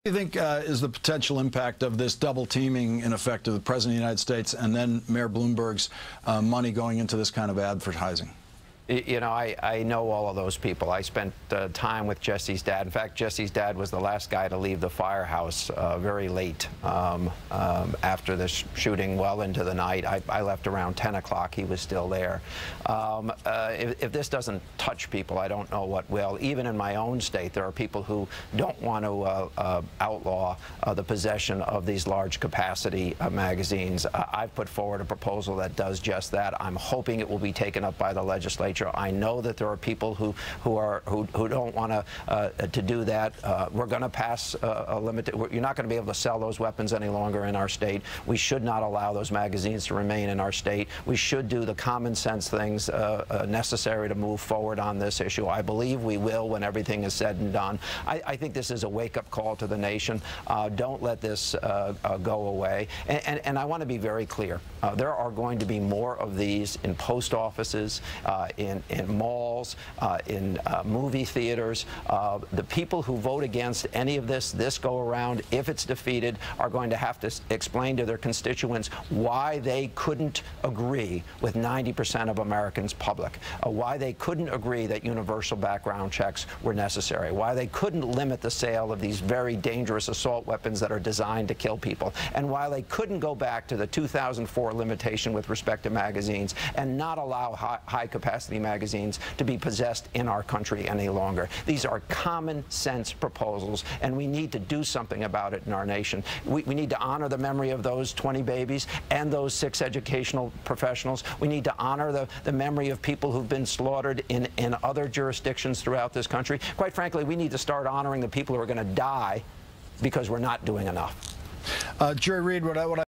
What do you think is the potential impact of this double teaming, in effect, of the President of the United States and then Mayor Bloomberg's money going into this kind of advertising? You know, I know all of those people. I spent time with Jesse's dad. In fact, Jesse's dad was the last guy to leave the firehouse very late after the shooting, well into the night. I left around 10 o'clock. He was still there. If this doesn't touch people, I don't know what will. Even in my own state, there are people who don't want to outlaw the possession of these large capacity magazines. I've put forward a proposal that does just that. I'm hoping it will be taken up by the legislature. I know that there are people who don't want to do that. We're going to pass a limit. You're not going to be able to sell those weapons any longer in our state. We should not allow those magazines to remain in our state. We should do the common sense things necessary to move forward on this issue. I believe we will when everything is said and done. I think this is a wake-up call to the nation. Don't let this go away. And I want to be very clear. There are going to be more of these in post offices, in malls, in movie theaters. The people who vote against any of this go around, if it's defeated, are going to have to explain to their constituents why they couldn't agree with 90% of Americans' public, why they couldn't agree that universal background checks were necessary, why they couldn't limit the sale of these very dangerous assault weapons that are designed to kill people, and why they couldn't go back to the 2004 limitation with respect to magazines and not allow high-capacity magazines to be possessed in our country any longer. These are common sense proposals, and we need to do something about it in our nation. We need to honor the memory of those 20 babies and those 6 educational professionals. We need to honor the memory of people who've been slaughtered in other jurisdictions throughout this country. Quite frankly, we need to start honoring the people who are going to die because we're not doing enough. Jerry Reed, what I